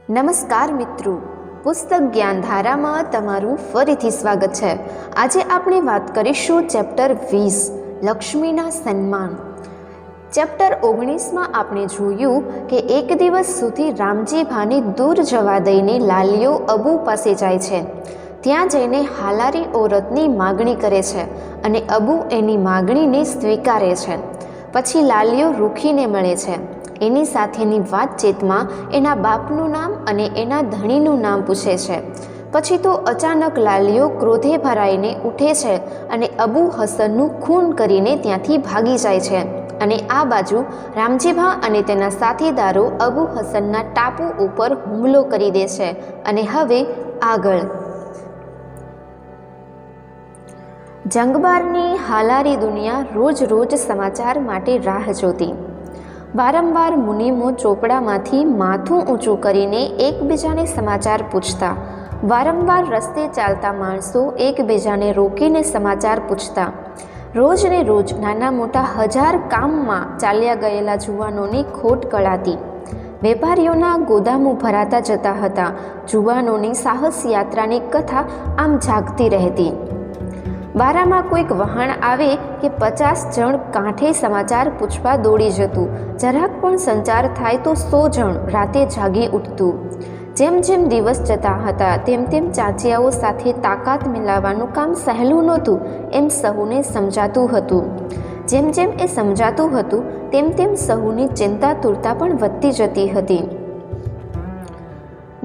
નમસ્કાર મિત્રો, પુસ્તક જ્ઞાનધારામાં તમારું ફરીથી સ્વાગત છે। આજે આપણે વાત કરીશું ચેપ્ટર 20 લક્ષ્મીના સન્માન। ચેપ્ટર 19માં આપણે જોયું કે એક દિવસ સુધી રામજી ભાને દૂર જવા દઈને લાલિયો અબુ પાસે જાય છે। ત્યાં જઈને હાલારી ઓરતની માગણી કરે છે અને અબુ એની માગણીને સ્વીકારે છે। પછી લાલિયો રૂખીને મળે છે। એની સાથેની વાતચીતમાં એના બાપનું નામ અને એના ધણીનું નામ પૂછે છે। પછી તો અચાનક લાલિયો ક્રોધે ભરાઈને ઉઠે છે અને અબુ હસનનું ખૂન કરીને ત્યાંથી ભાગી જાય છે। અને આ બાજુ રામજીભા અને તેના સાથીદારો અબુ હસનના ટાપુ ઉપર હુમલો કરી દે છે। અને હવે આગળ જંગબારની હાલારી દુનિયા રોજ રોજ સમાચાર માટે રાહ જોતી। વારંવાર મુનિમો ચોપડામાંથી માથું ઊંચું કરીને એકબીજાને સમાચાર પૂછતા। વારંવાર રસ્તે ચાલતા માણસો એકબીજાને રોકીને સમાચાર પૂછતા। રોજ ને રોજ નાના મોટા 1000 કામમાં ચાલ્યા ગયેલા જુવાનોની ખોટ કળાતી। વેપારીઓના ગોદામો ભરાતા જતા હતા। જુવાનોની સાહસ યાત્રાની કથા આમ જાગતી રહેતી। વારામાં કોઈક વહાણ આવે કે 50 જણ કાંઠે સમાચાર પૂછવા દોડી જતું। જરાક પણ સંચાર થાય તો 100 જણ રાતે જાગી ઉઠતું। જેમ જેમ દિવસ જતા હતા તેમ તેમ ચાચિયાઓ સાથે તાકાત મિલાવવાનું કામ સહેલું નહોતું એમ સહુને સમજાતું હતું। જેમ જેમ એ સમજાતું હતું તેમ તેમ સહુની ચિંતા તુરતા પણ વધતી જતી હતી।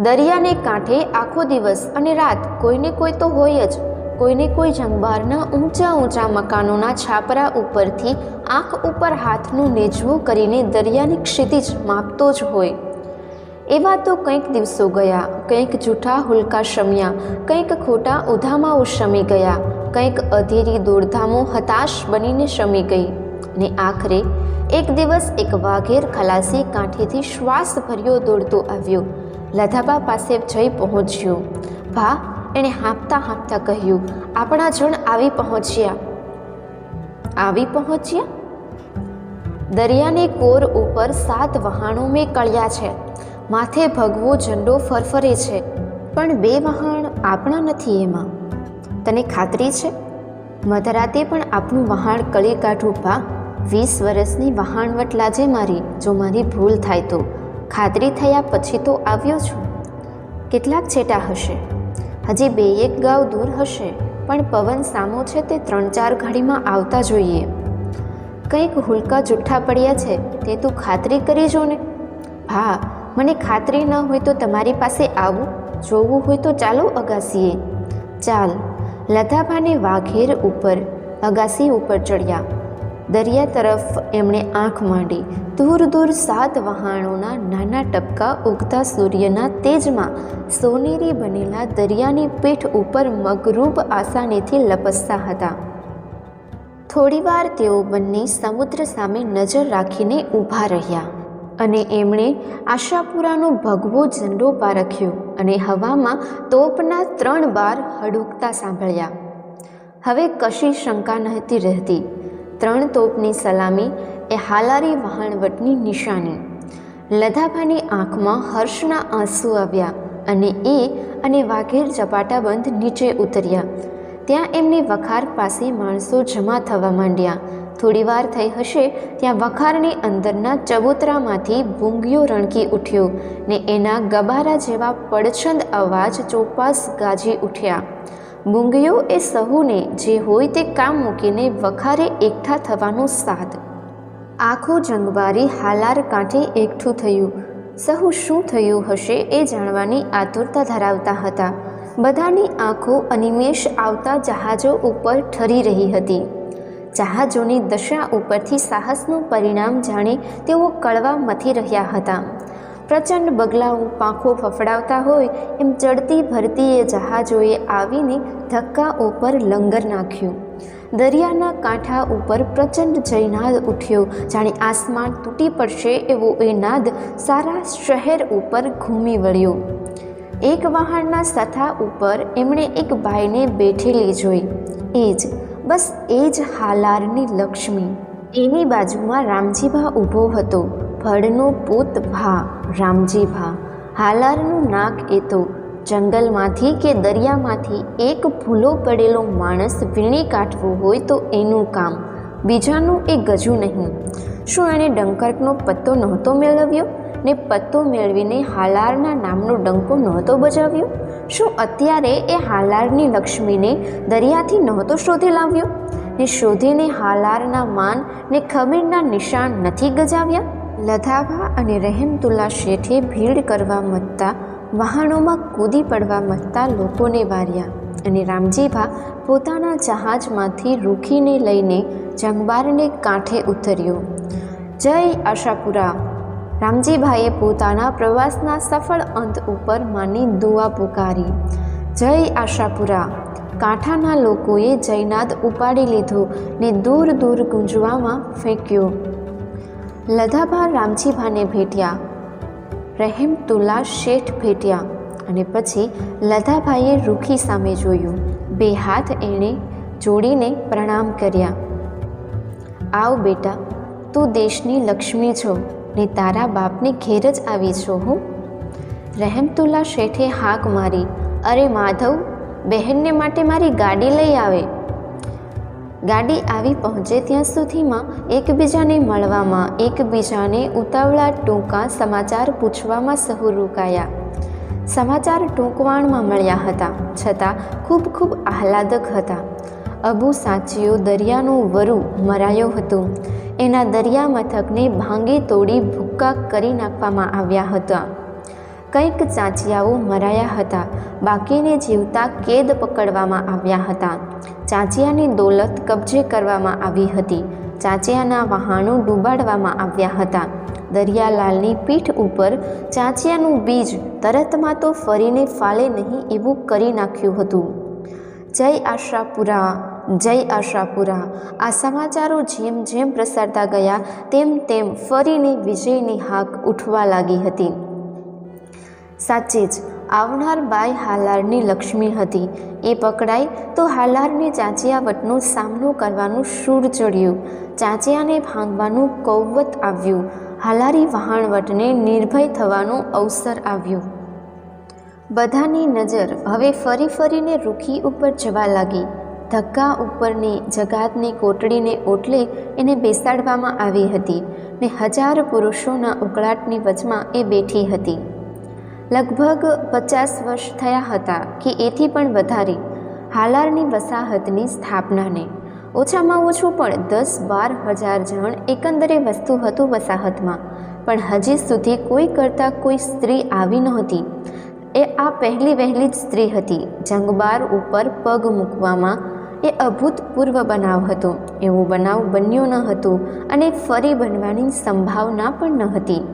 દરિયાને કાંઠે આખો દિવસ અને રાત કોઈને કોઈ તો હોય જ। કોઈને કોઈ જંગબારના ઊંચા ઊંચા મકાનોના છાપરા ઉપરથી આંખ ઉપર હાથનું નેજવું કરીને દરિયાની ક્ષિતિજ માપતો જ હોય। એવા તો કંઈક દિવસો ગયા, કંઈક જૂઠા હુલકા શમ્યા, કંઈક ખોટા ઉધામાઓ શમી ગયા, કંઈક અધીરી દોડધામો હતાશ બનીને શમી ગઈ। ને આખરે એક દિવસ એક વાઘેર ખલાસી કાંઠેથી શ્વાસ ભર્યો દોડતો આવ્યો। લધાબા પાસે જઈ પહોંચ્યો। ભા, એણે હાંફતા હાંફતા કહ્યું, આપણા જણ આવી પહોંચ્યા? દરિયાની કોર ઉપર 7 વહાણો મેં કળ્યા છે। માથે ભગવો ઝંડો ફરફરે છે, પણ 2 વહાણ આપણા નથી એમાં। તને ખાતરી છે? મધરાતે પણ આપનું વહાણ કળી કાઢું ભા। 20 વર્ષની વહાણવટ લાજે મારી, જો મારી ભૂલ થાય તો। ખાતરી થયા પછી તો આવ્યો છું। કેટલાક છેટા હશે? હજી 2-1 ગાંવ દૂર હશે, પણ પવન સામો છે તે 3-4 ઘડીમાં આવતા જોઈએ। કંઈક હુલકા જુઠ્ઠા પડ્યા છે તે તું ખાતરી કરી જો ને। હા, મને ખાતરી ન હોય તો તમારી પાસે આવું? જોવું હોય તો ચાલો અગાસીએ। ચાલ। લધાભાને વાઘેર ઉપર અગાસી ઉપર ચડ્યા। દરિયા તરફ એમણે આંખ માંડી। દૂર દૂર 7 વહાણોના નાના ટપકા ઉગતા સૂર્યના તેજમાં સોનેરી બનેલા દરિયાની પીઠ ઉપર મગરૂબ આસાનીથી લપસતા હતા। થોડીવાર તેઓ બંને સમુદ્ર સામે નજર રાખીને ઊભા રહ્યા અને એમણે આશાપુરાનો ભગવો ઝંડો પારખ્યો અને હવામાં તોપના 3 બાર હડુકતા સાંભળ્યા। હવે કશી શંકા નહોતી રહેતી। 3 તોપની સલામી એ હાલારી વહાણવટની નિશાની। લધાભાની આંખમાં હર્ષના આંસુ આવ્યા અને એ અને વાઘેર ઝપાટાબંધ નીચે ઉતર્યા। ત્યાં એમની વખાર પાસે માણસો જમા થવા માંડ્યા। થોડીવાર થઈ હશે ત્યાં વખારની અંદરના ચબૂતરામાંથી ભૂંગિયો રણકી ઉઠ્યો ને એના ગબારા જેવા પડછંદ અવાજ ચોપાસ ગાજી ઉઠ્યા। ભૂંગિયો એ સહુને જે હોય તે કામ મૂકીને વખારે એકઠા થવાનો સાથ। આખું જંગબારી હાલાર કાંઠે એકઠું થયું। સહુ શું થયું હશે એ જાણવાની આતુરતા ધરાવતા હતા। બધાની આંખો અનિમેષ આવતા જહાજો ઉપર ઠરી રહી હતી। જહાજોની દશા ઉપરથી સાહસનું પરિણામ જાણી તેઓ કળવા મથી રહ્યા હતા। પ્રચંડ બગલાઓ પાંખો ફફડાવતા હોય એમ ચડતી ભરતી એ જહાજોએ આવીને ધક્કા ઉપર લંગર નાખ્યું। દરિયાના કાંઠા ઉપર પ્રચંડ જયનાદ ઉઠ્યો, જાણે આસમાન તૂટી પડશે એવો એ નાદ સારા શહેર ઉપર ઘૂમી વળ્યો। એક વહાણના સથા ઉપર એમણે એક બાઈને બેઠેલી જોઈ। બસ એ જ હાલારની લક્ષ્મી। એની બાજુમાં રામજીભા ઊભો હતો। ભડનો પૂત ભા રામજીભા। હાલારનું નાક એ તો જંગલમાંથી કે દરિયામાંથી એક ભૂલો પડેલો માણસ વીણી કાઢવો હોય તો એનું કામ, બીજાનું એ ગજું નહીં. શું એણે ડંકર્કનો પત્તો નહોતો મેળવ્યો ને પત્તો મેળવીને હાલારના નામનો ડંકો નહોતો બજાવ્યો? શું અત્યારે એ હાલારની લક્ષ્મીને દરિયાથી નહોતો શોધી લાવ્યો ને શોધીને હાલારના માન ને ખમીરના નિશાન નથી ગજાવ્યા? લધાભા અને રહેમતુલ્લા શેઠે ભીડ કરવા મથતા વહાણોમાં કૂદી પડવા મથતા લોકોને વાર્યા અને રામજીભા પોતાના જહાજમાંથી રૂખીને લઈને જંગબારને કાંઠે ઉતર્યો. જય આશાપુરા! રામજીભાઈએ પોતાના પ્રવાસના સફળ અંત ઉપર માની દુઆ પુકારી. જય આશાપુરા! કાંઠાના લોકોએ જયનાદ ઉપાડી લીધો ને દૂર દૂર ગુંજવામાં ફેંક્યો. લધાભા રામજીભાને ભેટ્યા, રહેમતુલ્લા શેઠ ભેટ્યા અને પછી લધાભાઈએ રૂખી સામે જોયું. બે હાથ એણે જોડીને પ્રણામ કર્યા. આવ બેટા, તું દેશની લક્ષ્મી છો ને તારા બાપને ઘેર જ આવી છો હું. રહેમતુલ્લા શેઠે હાક મારી. અરે માધવ, બહેનને માટે મારી ગાડી લઈ આવે. ગાડી આવી પહોંચે ત્યાં સુધીમાં એકબીજાને મળવામાં, એકબીજાને ઉતાવળા ટૂંકા સમાચાર પૂછવામાં સહુ રોકાયા. સમાચાર ટૂંકવાણમાં મળ્યા હતા, છતાં ખૂબ ખૂબ આહલાદક હતા. અબુ સાચીઓ દરિયાનું વરુ મરાયો હતું. એના દરિયા મથકને ભાંગી તોડી ભૂક્કા કરી નાખવામાં આવ્યા હતા. કંઈક ચાંચિયાઓ મરાયા હતા, બાકીને જીવતા કેદ પકડવામાં આવ્યા હતા. ચાંચિયાની દોલત કબજે કરવામાં આવી હતી. ચાંચિયાના વહાણો ડૂબાડવામાં આવ્યા હતા. દરિયાલાલની પીઠ ઉપર ચાંચિયાનું બીજ તરતમાં તો ફરીને ફાલે નહીં એવું કરી નાખ્યું હતું. જય આશાપુરા! જય આશાપુરા! આ સમાચારો જેમ જેમ પ્રસરતા ગયા તેમ તેમ ફરીને વિજયની હાક ઉઠવા લાગી હતી. સાચે જ આવનાર બાઈ હાલારની લક્ષ્મી હતી. એ પકડાઈ તો હાલારને ચાંચિયાવટનો સામનો કરવાનું શૂળ ચડ્યું. ચાંચિયાને ભાંગવાનું કૌવત આવ્યું. હાલારી વહાણવટને નિર્ભય થવાનો અવસર આવ્યો. બધાની નજર હવે ફરી ફરીને રૂખી ઉપર જવા લાગી. ધક્કા ઉપરની જગાતની કોટડીને ઓટલે એને બેસાડવામાં આવી હતી ને હજાર પુરુષોના ઉકળાટની વચમાં એ બેઠી હતી. લગભગ 50 વર્ષ થયા હતા કે એથી પણ વધારે હાલારની વસાહતની સ્થાપનાને. ઓછામાં ઓછું પણ 10-12 હજાર જણ એકંદરે વસ્તુ હતું વસાહતમાં, પણ હજી સુધી કોઈ કરતાં કોઈ સ્ત્રી આવી નહોતી. એ આ પહેલી વહેલી જ સ્ત્રી હતી. જંગબાર ઉપર પગ મૂકવામાં એ અભૂતપૂર્વ બનાવ હતો. એવો બનાવ બન્યો ન હતો અને ફરી બનવાની સંભાવના પણ ન હતી.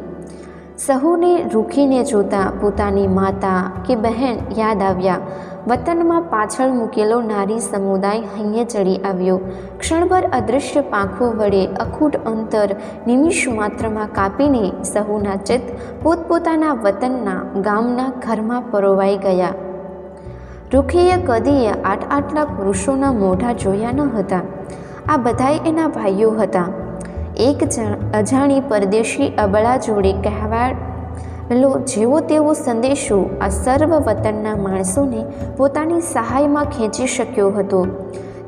સહુને રૂખીને જોતા પોતાની માતા કે બહેન યાદ આવ્યા. વતનમાં પાછળ મૂકેલો નારી સમુદાય હૈયે ચડી આવ્યો. ક્ષણભર અદૃશ્ય પાંખો વડે અખૂટ અંતર નિમિષ માત્રમાં કાપીને સહુના ચિત્ત પોતપોતાના વતનના ગામના ઘરમાં પરોવાઈ ગયા. રૂખીએ કદીએ આટલા પુરુષોના મોઢા જોયા ન હતા. આ બધાય એના ભાઈઓ હતા. એક અજાણી પરદેશી અબળા જોડે કહેવાયેલો જેવો તેવો સંદેશો આ સર્વ વતનના માણસોને પોતાની સહાયમાં ખેંચી શક્યો હતો.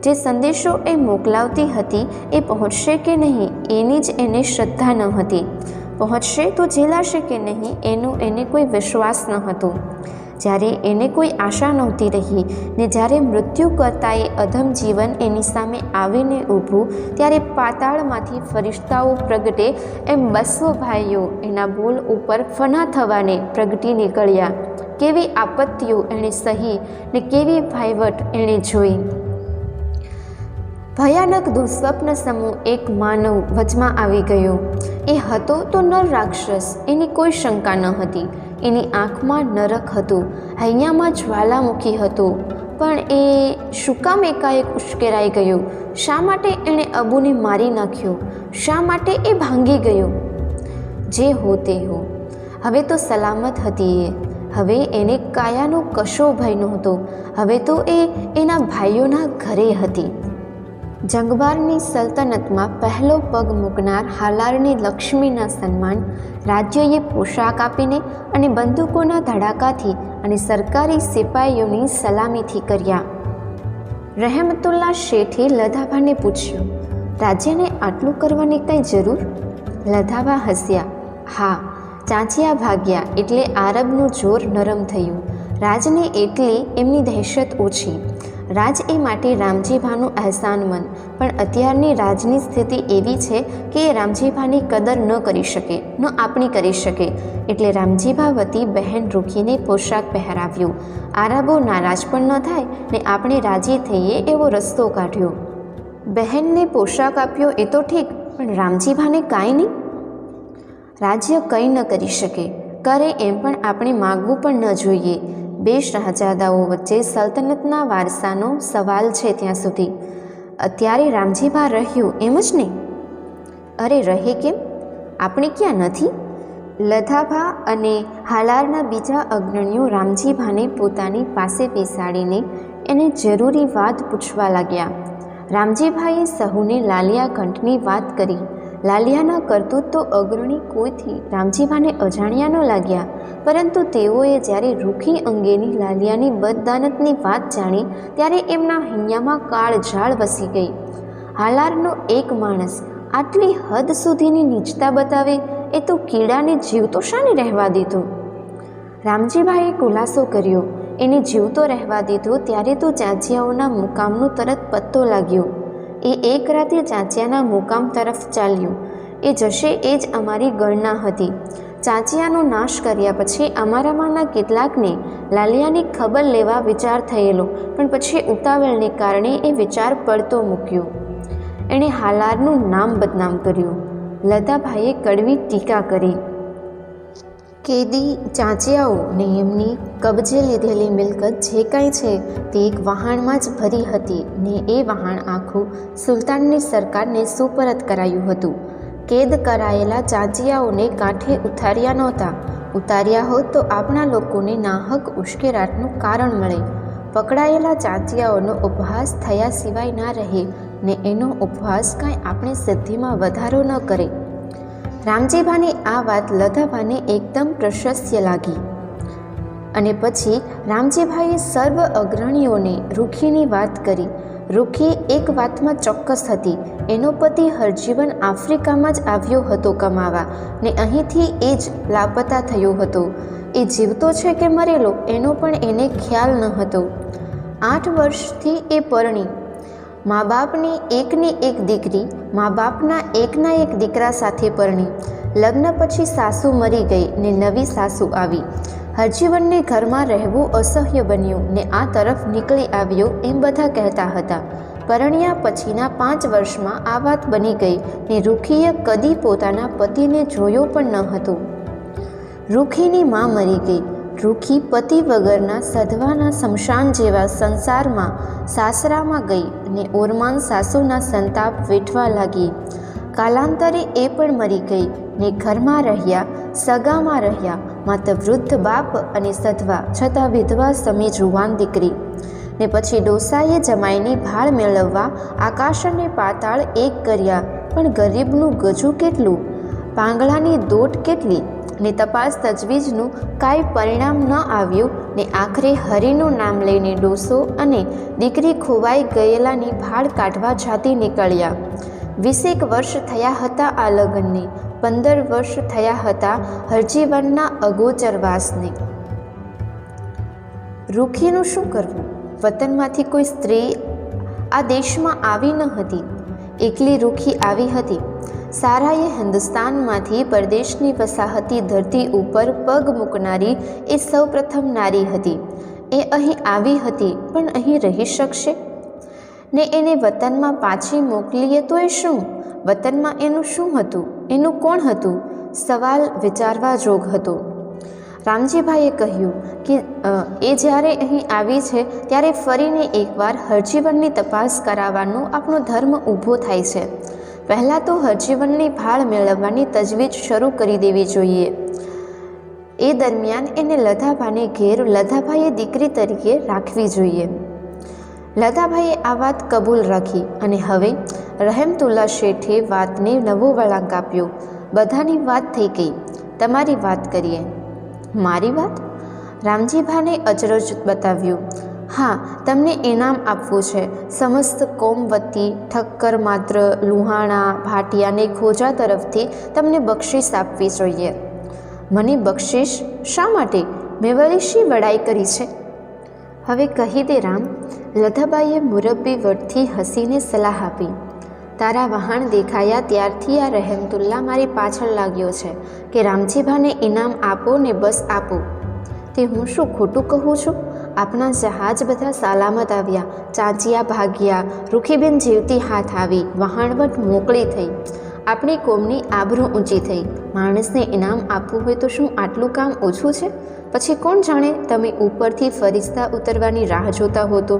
જે સંદેશો એ મોકલાવતી હતી એ પહોંચશે કે નહીં એની જ એને શ્રદ્ધા ન હતી. પહોંચશે તો ઝેલાશે કે નહીં એનો એને કોઈ વિશ્વાસ ન હતો. જ્યારે એને કોઈ આશા નહોતી રહી ને જ્યારે મૃત્યુ કરતાં એ અધમ જીવન એની સામે આવીને ઊભું, ત્યારે પાતાળમાંથી ફરિશ્તાઓ પ્રગટે એમ 200 ભાઈઓ એના બોલ ઉપર ફના થવાને પ્રગટી નીકળ્યા. કેવી આપત્તિઓ એણે સહી ને કેવી ભાઈવટ એણે જોઈ. ભયાનક દુઃસ્વપ્ન સમૂહ એક માનવ વચમાં આવી ગયો. એ હતો તો નર રાક્ષસ, એની કોઈ શંકા ન હતી. એની આંખમાં નરક હતું, હૈયામાં જ્વાલામુખી હતું. પણ એ શું કામ એકાએક ઉશ્કેરાઈ ગયો? શા માટે એણે અબુને મારી નાખ્યો? શા માટે એ ભાંગી ગયો? જે હો તે હો, હવે તો સલામત હતી એ. હવે એને કાયાનો કશો ભય નહોતો. હવે તો એ એના ભાઈઓના ઘરે હતી. જંગબારની સલ્તનતમાં પહેલો પગ મૂકનાર હાલારને લક્ષ્મીના સન્માન રાજ્યએ પોશાક આપીને અને બંદૂકોના ધડાકાથી અને સરકારી સિપાહીઓની સલામીથી કર્યા. રહેમતુલ્લા શેઠે લધાભાને પૂછ્યું, રાજ્યને આટલું કરવાની કંઈ જરૂર? લધાભા હસ્યા. હા, ચાંચિયા ભાગ્યા એટલે આરબનું જોર નરમ થયું. રાજને એટલી એમની દહેશત ઓછી. રાજ એ માટે રામજીભાનું અહેસાનમંદ, પણ અત્યારની રાજની સ્થિતિ એવી છે કે એ રામજીભાની કદર ન કરી શકે, ન આપણી કરી શકે. એટલે રામજીભા વતી બહેન રૂખીને પોશાક પહેરાવ્યો. આરબો નારાજ પણ ન થાય ને આપણે રાજી થઈએ એવો રસ્તો કાઢ્યો. બહેનને પોશાક આપ્યો એ તો ઠીક, પણ રામજીભાને કાંઈ નહીં. રાજ્ય કંઈ ન કરી શકે, કરે એમ પણ આપણે માગવું પણ ન જોઈએ. બે શહજાદાઓ વચ્ચે સલ્તનતના વારસાનો સવાલ છે ત્યાં સુધી. અત્યારે રામજીભા રહ્યું એમ જ નહીં? અરે રહે કેમ, આપણે ક્યાં નથી? લધાભા અને હાલારના બીજા અગ્રણીઓ રામજીભાને પોતાની પાસે બેસાડીને એને જરૂરી વાત પૂછવા લાગ્યા. રામજીભાઈએ સહુને લાલિયા કંઠની વાત કરી. લાલિયાના કરતૂત તો અગ્રણી કોઈથી રામજીભાને અજાણ્યા ન લાગ્યા, પરંતુ તેઓએ જ્યારે રૂખી અંગેની લાલિયાની બદદાનતની વાત જાણી ત્યારે એમના હૈયામાં કાળઝાળ વસી ગઈ. હાલારનો એક માણસ આટલી હદ સુધીની નીચતા બતાવે એ તો કીડાને જીવતો શાને રહેવા દીધો? રામજીભાઈએ ખુલાસો કર્યો. એને જીવતો રહેવા દીધો ત્યારે તો ચાંચિયાઓના મુકામનો તરત પત્તો લાગ્યો. એ એક રાતે ચાંચિયાના મુકામ તરફ ચાલ્યું. એ જશે એ જ અમારી ગણના હતી. ચાંચિયાનો નાશ કર્યા પછી અમારામાંના કેટલાકને લાલિયાની ખબર લેવા વિચાર થયેલો, પણ પછી ઉતાવળને કારણે એ વિચાર પડતો મૂક્યો. એણે હાલારનું નામ બદનામ કર્યું. લધાભાઈએ કડવી ટીકા કરી. કેદી ચાંચિયાઓ ને એમની કબજે લીધેલી મિલકત જે કાંઈ છે તે એક વહાણમાં જ ભરી હતી ને એ વહાણ આખું સુલતાનની સરકારને સુપરત કરાયું હતું. કેદ કરાયેલા ચાંચિયાઓને કાંઠે ઉતાર્યા નહોતા. ઉતાર્યા હોત તો આપણા લોકોને નાહક ઉશ્કેરાટનું કારણ મળે. પકડાયેલા ચાંચિયાઓનો ઉપહાસ થયા સિવાય ના રહે ને એનો ઉપહાસ કાંઈ આપણી સિદ્ધિમાં વધારો ન કરે. રામજીભાની આ વાત લધાભાને એકદમ પ્રશસ્ય લાગી અને પછી રામજીભાઈએ સર્વ અગ્રણીઓને રૂખીની વાત કરી. રૂખી એક વાતમાં ચોક્કસ હતી, એનો પતિ હરજીવન આફ્રિકામાં જ આવ્યો હતો કમાવા ને અહીંથી એ જ લાપતા થયો હતો. એ જીવતો છે કે મરેલો એનો પણ એને ખ્યાલ ન હતો. 8 વર્ષથી એ પરણી, મા બાપની એકની એક દીકરી, મા બાપના એકના એક દીકરા સાથે પરણી. લગ્ન પછી સાસુ મરી ગઈ ને નવી સાસુ આવી. હરજીવનને ઘરમાં રહેવું અસહ્ય બન્યું ને આ તરફ નીકળી આવ્યો એમ બધા કહેતા હતા. પરણ્યા પછીના 5 વર્ષમાં આ વાત બની ગઈ ને રૂખીએ કદી પોતાના પતિને જોયો પણ ન હતો. રૂખીની માં મરી ગઈ. રૂખી પતિ વગરના સધવાના શમશાન જેવા સંસારમાં સાસરામાં ગઈ અને ઓરમાન સાસુના સંતાપ વેઠવા લાગી. કાલાંતરે એ પણ મરી ગઈ ને ઘરમાં રહ્યા, સગામાં રહ્યા, માત્ર વૃદ્ધ બાપ અને સધવા છતાં વિધવા સમી જુવાન દીકરી. ને પછી ડોસાએ જમાઈની ભાળ મેળવવા આકાશ અને પાતાળ એક કર્યા, પણ ગરીબનું ગજું કેટલું, પાંગળાની દોટ કેટલી ને તપાસ તજવીજનું કાંઈ પરિણામ ન આવ્યું ને આખરે હરિનું નામ લઈને ડોસો અને દીકરી ખોવાઈ ગયેલાની ભાળ કાઢવા જાતી નીકળ્યા. 20 વર્ષ થયા હતા આ લગ્નને, 15 વર્ષ થયા હતા હરજીવનના અગોચરવાસને. રૂખીનું શું કરવું? વતનમાંથી કોઈ સ્ત્રી આ દેશમાં આવી ન હતી. એકલી રૂખી આવી હતી. સારાએ હિન્દુસ્તાનમાંથી પરદેશની વસાહતી ધરતી ઉપર પગ મૂકનારી એ સૌપ્રથમ નારી હતી. એ અહીં આવી હતી, પણ અહીં રહી શકશે ને એને વતનમાં પાછી મોકલીએ તો એ શું? વતનમાં એનું શું હતું? એનું કોણ હતું? સવાલ વિચારવા જોગ હતો. રામજીભાઈએ કહ્યું કે એ જ્યારે અહીં આવી છે ત્યારે ફરીને એકવાર હરજીવનની તપાસ કરાવવાનો આપણો ધર્મ ઊભો થાય છે. પહેલાં તો હરજીવનની ભાળ મેળવવાની તજવીજ શરૂ કરી દેવી જોઈએ. એ દરમિયાન એને લધાભાને ઘેર લધાભાઈએ દીકરી તરીકે રાખવી જોઈએ. લતાભાઈએ આ વાત કબૂલ રાખી અને હવે રહેમતુલ્લા શેઠે વાતને નવો વળાંક આપ્યો. બધાની વાત થઈ ગઈ, તમારી વાત કરીએ. મારી વાત? રામજીભાને અચરજ બતાવ્યું. હા, તમને ઇનામ આપવું છે. સમસ્ત કોમ વતી ઠક્કર માત્ર લુહાણા, ભાટિયા અને ખોજા તરફથી તમને બક્ષિસ આપવી જોઈએ. મને બક્ષિસ? શા માટે? મેં વળી શી વડાઈ કરી છે? હવે કહી દે રામ. લતાબાઈએ મુરબ્બી વટથી હસીને સલાહ આપી. તારા વહાણ દેખાયા ત્યારથી આ રહેમતુલ્લા મારી પાછળ લાગ્યો છે કે રામજીભાને ઇનામ આપો ને બસ આપો. તે હું શું ખોટું કહું છું? આપણા જહાજ બધા સલામત આવ્યા, ચાંચિયા ભાગ્યા, રૂખીબેન જીવતી હાથ આવી, વહાણવટ મોકળી થઈ, આપણી કોમની આબરૂ ઊંચી થઈ. માણસને ઇનામ આપવું હોય તો શું આટલું કામ ઓછું છે? પછી કોણ જાણે તમે ઉપરથી ફરિશ્તા ઉતરવાની રાહ જોતા હો તો?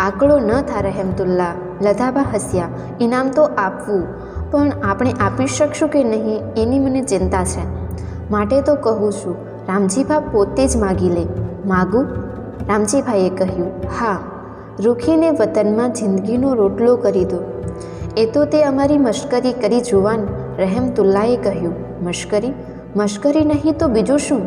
આકડો ન થા રહેમતુલ્લા. લતાબા હસ્યા. ઇનામ તો આપવું, પણ આપણે આપી શકશું કે નહીં એની મને ચિંતા છે. માટે તો કહું છું, રામજીભા પોતે જ માગી લે. માગું? રામજીભાઈએ કહ્યું. હા, રૂખીને વતનમાં જિંદગીનો રોટલો કરી દો. એ તો તે અમારી મશ્કરી કરી જુવાન. રહેમતુલ્લાએ કહ્યું. મશ્કરી? મશ્કરી નહીં તો બીજું શું?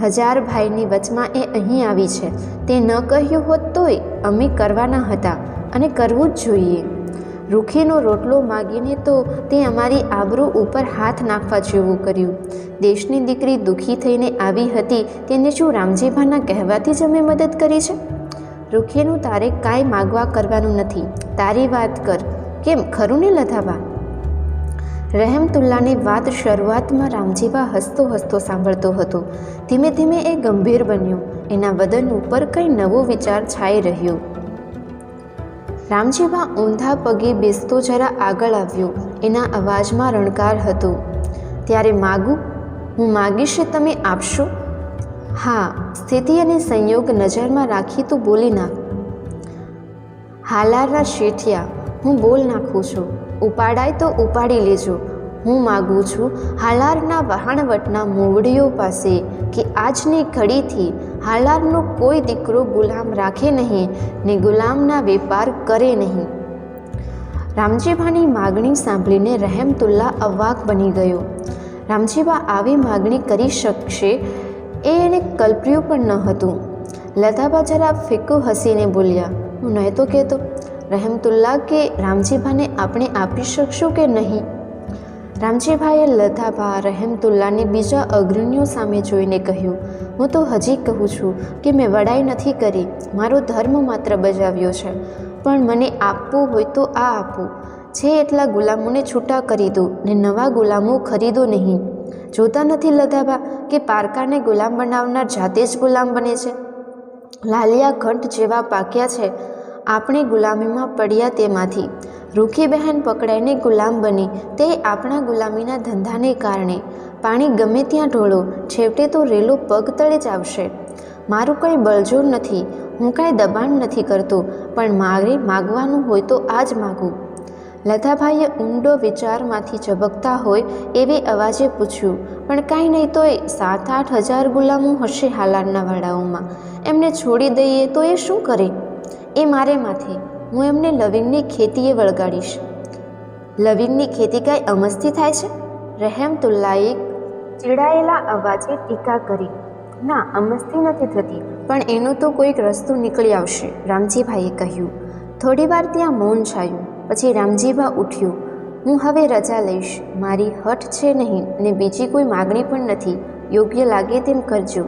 1000 ભાઈની વચમાં એ અહીં આવી છે. તે ન કહ્યું હોત તોય અમે કરવાના હતા અને કરવું જ જોઈએ. રૂખીનો રોટલો માગીને તો તે અમારી આબરૂ ઉપર હાથ નાખવા જેવું કર્યું. દેશની દીકરી દુઃખી થઈને આવી હતી તેને શું રામજીભાના કહેવાથી જ અમે મદદ કરી છે? રૂખીનું તારે કાંઈ માગવા કરવાનું નથી. તારી વાત કર. કેમ, ખરું ને લતાબા? રહેમતુલ્લાની વાત શરૂઆતમાં રામજીભા હસતો હસતો સાંભળતો હતો. ધીમે ધીમે એ ગંભીર બન્યો. એના બદન ઉપર કંઈ નવો વિચાર છાઈ રહ્યો. રામજીભા ઊંધા પગે બેસતો જરા આગળ આવ્યો. એના અવાજમાં રણકાર હતો. ત્યારે માગું? હું માગીશ, તમે આપશો? હા, સ્થિતિ અને સંયોગ નજરમાં રાખી તું બોલી નાખ. હાલારના શેઠિયા, હું બોલ નાખું છું. ઉપાડાય તો ઉપાડી લેજો. હું માગું છું હાલારના વહાણવટના મોવડીઓ પાસે કે આજની ઘડીથી હાલારનો કોઈ દીકરો ગુલામ રાખે નહીં ને ગુલામના વેપાર કરે નહીં. રામજીભાની માગણી સાંભળીને રહેમતુલ્લા અવાક બની ગયો. રામજીભા આવી માગણી કરી શકશે એ એને કલ્પ્યું પણ ન હતું. લતાબા જરા ફીકું હસીને બોલ્યા. હું નહોતો કહેતો રહેમતુલ્લા કે રામજીભાને આપણે આપી શકશું કે નહીં? રામજીભાઈએ લતાબા, રહેમતુલ્લાને બીજા અગ્રણીઓ સામે જોઈને કહ્યું. હું તો હજી કહું છું કે મેં વડાઈ નથી કરી, મારો ધર્મ માત્ર બજાવ્યો છે. પણ મને આપવું હોય તો આ આપું. છે એટલા ગુલામોને છૂટા કરી દો ને નવા ગુલામો ખરીદો નહીં. જોતા નથી લતાબા કે પારકાને ગુલામ બનાવનાર જાતે જ ગુલામ બને છે? લાલિયા ઘંટ જેવા પાક્યા છે આપણે ગુલામીમાં પડ્યા તેમાંથી. રૂખી બહેન પકડાઈને ગુલામ બની તે આપણા ગુલામીના ધંધાને કારણે. પાણી ગમે ત્યાં ઢોળો, છેવટે તો રેલો પગ તળે જ આવશે. મારું કંઈ બળજોર નથી, હું કાંઈ દબાણ નથી કરતો, પણ મારે માગવાનું હોય તો આ જ માગું. લતાભાઈએ ઊંડો વિચારમાંથી ઝબકતા હોય એવી અવાજે પૂછ્યું. પણ કાંઈ નહીં તોય 7-8 હજાર ગુલામો હશે હાલારના વાડાઓમાં. એમને છોડી દઈએ તો એ શું કરે? એ મારે માથે. હું એમને લવિંગની ખેતીએ વળગાડીશ. લવિંગની ખેતી કાંઈ અમસ્તી થાય છે? રહેમતુલ્લાએ ચીડાયેલા અવાજે ટીકા કરી. ના, અમસ્તી નથી થતી, પણ એનો તો કોઈક રસ્તો નીકળી આવશે, રામજીભાઈએ કહ્યું. થોડીવાર ત્યાં મૌન છાયું. પછી રામજીભા ઉઠ્યો. હું હવે રજા લઈશ. મારી હઠ છે નહીં ને બીજી કોઈ માગણી પણ નથી. યોગ્ય લાગે તેમ કરજો.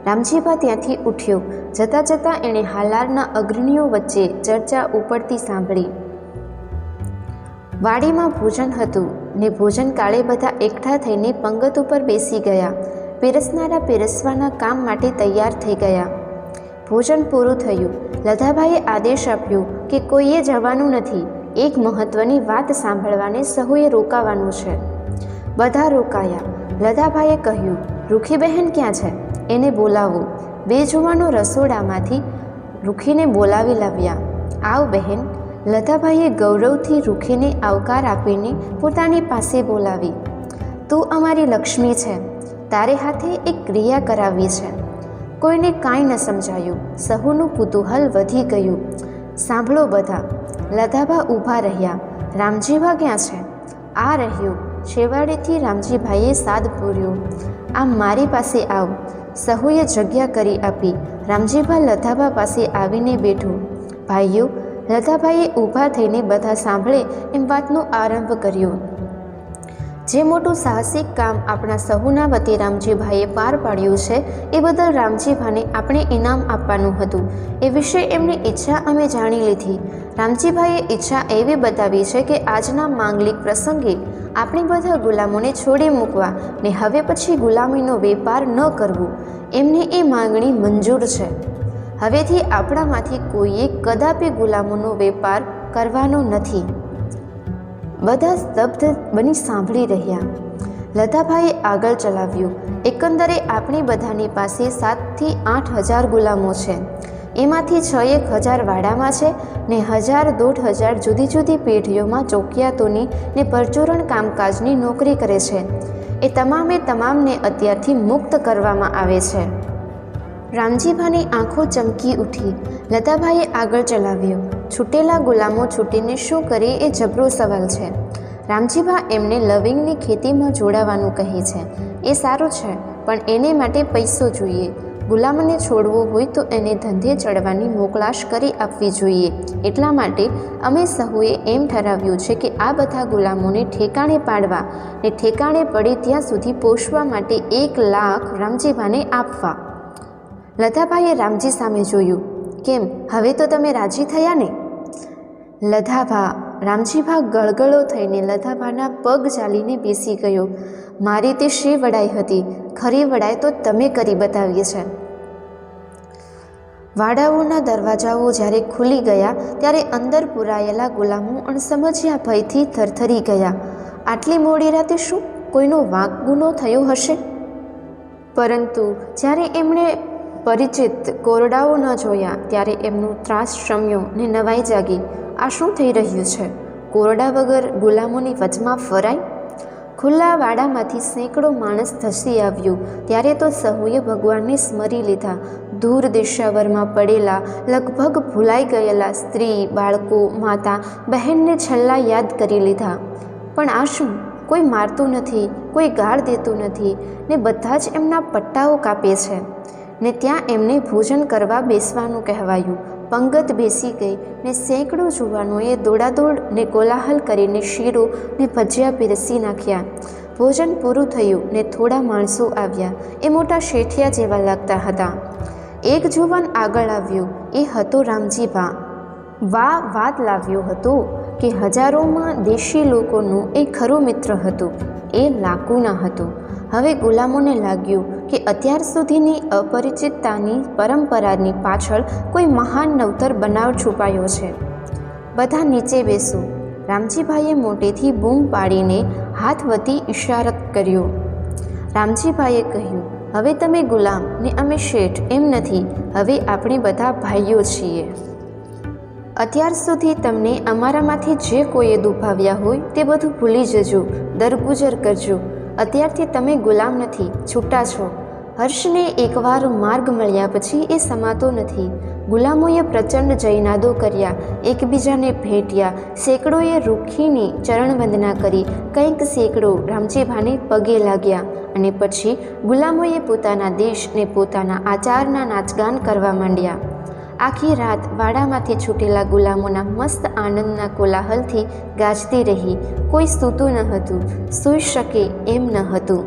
રામજીભા ત્યાંથી ઉઠ્યો. જતાં જતાં એણે હાલારના અગ્રણીઓ વચ્ચે ચર્ચા ઉપડતી સાંભળી. વાડીમાં ભોજન હતું ને ભોજન કાળે બધા એકઠા થઈને પંગત ઉપર બેસી ગયા. પીરસનારા પીરસવાના કામ માટે તૈયાર થઈ ગયા. ભોજન પૂરું થયું. લતાભાઈએ આદેશ આપ્યો કે કોઈએ જવાનું નથી. એક મહત્વની વાત સાંભળવાને સહુએ રોકાવાનું છે. બધા રોકાયા. લતાભાઈએ કહ્યું, રૂખી બહેન ક્યાં છે? એને બોલાવો. 2 જુવાનો રસોડામાંથી રૂખીને બોલાવી લાવ્યા. આવ બહેન. લતાભાઈએ ગૌરવથી રૂખીને આવકાર આપીને પોતાની પાસે બોલાવી. તું અમારી લક્ષ્મી છે. તારે હાથે એક ક્રિયા કરાવવી છે. કોઈને કાંઈ ન સમજાયું. સહુનું કુતૂહલ વધી ગયું. સાંભળો બધા. લધાભા ઊભા રહ્યા. રામજીભા ક્યાં છે? આ રહ્યો. છેવાડેથી રામજીભાઈએ સાદ પૂર્યો. આમ મારી પાસે આવ. સહુએ જગ્યા કરી આપી. રામજીભા લધાભા પાસે આવીને બેઠો. ભાઈઓ, લધાભાઈએ ઊભા થઈને બધા સાંભળે એમ વાતનો આરંભ કર્યો. જે મોટું સાહસિક કામ આપણા સહુના વતી રામજીભાઈએ પાર પાડ્યું છે એ બદલ રામજીભાને આપણે ઇનામ આપવાનું હતું. એ વિશે એમની ઈચ્છા અમે જાણી લીધી. રામજીભાઈએ ઈચ્છા એવી બતાવી છે કે આજના માંગલિક પ્રસંગે આપણે બધા ગુલામોને છોડી મૂકવા ને હવે પછી ગુલામીનો વેપાર ન કરવો, એમને એ માંગણી મંજૂર છે. હવેથી આપણામાંથી કોઈએ કદાપી ગુલામોનો વેપાર કરવાનો નથી. બધા સ્તબ્ધ બની સાંભળી રહ્યા. લધાભાઈએ આગળ ચલાવ્યું. એકંદરે આપણી બધાની પાસે 7,000 થી 8,000 ગુલામો છે. એમાંથી 6,000 વાડામાં છે ને 1,000-1,500 જુદી જુદી પેઢીઓમાં ચોકિયાતોની ને પરચુરણ કામકાજની નોકરી કરે છે. એ તમામને અત્યારથી મુક્ત કરવામાં આવે છે. રામજીભાની આંખો ચમકી ઉઠી. લતાભાઈએ આગળ ચલાવ્યો. છૂટેલા ગુલામો છૂટીને શું કરે એ જબરો સવાલ છે. રામજીભા એમને લવિંગની ખેતીમાં જોડાવાનું કહે છે. એ સારું છે, પણ એને માટે પૈસો જોઈએ. ગુલામને છોડવો હોય તો એને ધંધે ચડવાની મોકલાશ કરી આપવી જોઈએ. એટલા માટે અમે સહુએ એમ ઠરાવ્યું છે કે આ બધા ગુલામોને ઠેકાણે પાડવા ને ઠેકાણે પડે ત્યાં સુધી પોષવા માટે 1 લાખ રામજીભાને આપવા. લધાભાઈએ રામજી સામે જોયું. કેમ, હવે તો તમે રાજી થયા ને? લધાભા. રામજીભા ગળગળો થઈને લધાભાના પગ ચાલીને બેસી ગયો. મારી તે શી વડાઈ હતી? ખરી વડાઈ તો તમે કરી બતાવી છે. વાડાઓના દરવાજાઓ જ્યારે ખુલી ગયા ત્યારે અંદર પુરાયેલા ગુલામો અણસમજ્યા ભયથી થરથરી ગયા. આટલી મોડી રાતે શું કોઈનો વાંક ગુનો થયો હશે? પરંતુ જ્યારે એમણે પરિચિત કોરડાઓ ન જોયા ત્યારે એમનું ત્રાસ શમ્યો ને નવાઈ જાગી. આ શું થઈ રહ્યું છે? કોરડા વગર ગુલામોની વચમાં ફરાય? ખુલ્લા વાડામાંથી સેંકડો માણસ ધસી આવ્યું ત્યારે તો સહુએ ભગવાનને સ્મરી લીધા. દૂર દેશાવરમાં પડેલા, લગભગ ભૂલાઈ ગયેલા સ્ત્રી, બાળકો, માતા, બહેનને છેલ્લા યાદ કરી લીધા. પણ આ શું? કોઈ મારતું નથી, કોઈ ગાળ દેતું નથી ને બધા જ એમના પટ્ટાઓ કાપે છે. ને ત્યાં એમને ભોજન કરવા બેસવાનું કહેવાયું. પંગત બેસી ગઈ ને સેંકડો જુવાનોએ દોડાદોડ ને કોલાહલ કરીને શીરો ને ભજીયા પીરસી નાખ્યા. ભોજન પૂરું થયું ને થોડા માણસો આવ્યા. એ મોટા શેઠિયા જેવા લાગતા હતા. એક જુવાન આગળ આવ્યો. એ હતો રામજીભા. વાત લાવ્યો હતો કે હજારોમાં દેશી લોકોનું એ ખરું મિત્ર હતું. એ લાકુના હતું. હવે ગુલામોને લાગ્યું કે અત્યાર સુધીની અપરિચિતતાની પરંપરાની પાછળ કોઈ મહાન નવતર બનાવ છુપાયો છે. બધા નીચે બેસો. રામજીભાઈએ મોટેથી બૂમ પાડીને હાથ વતી ઇશારત કર્યો. રામજીભાઈએ કહ્યું, હવે તમે ગુલામ ને અમે શેઠ એમ નથી. હવે આપણે બધા ભાઈઓ છીએ. અત્યાર સુધી તમને અમારામાંથી જે કોઈએ દુભાવ્યા હોય તે બધું ભૂલી જજો, દરગુજર કરજો. અત્યારથી તમે ગુલામ નથી, છૂટા છો. હર્ષને એકવાર માર્ગ મળ્યા પછી એ સમાતો નથી. ગુલામોએ પ્રચંડ જયનાદો કર્યા, એકબીજાને ભેટ્યા. સેંકડોએ રૂખીની ચરણવંદના કરી. કંઈક સેંકડો રામજીભાને પગે લાગ્યા અને પછી ગુલામોએ પોતાના દેશ ને પોતાના આચારના નાચગાન કરવા માંડ્યા. આખી રાત વાડામાંથી છૂટેલા ગુલામોના મસ્ત આનંદના કોલાહલથી ગાજતી રહી. કોઈ સૂતું ન હતું, સૂઈ શકે એમ ન હતું.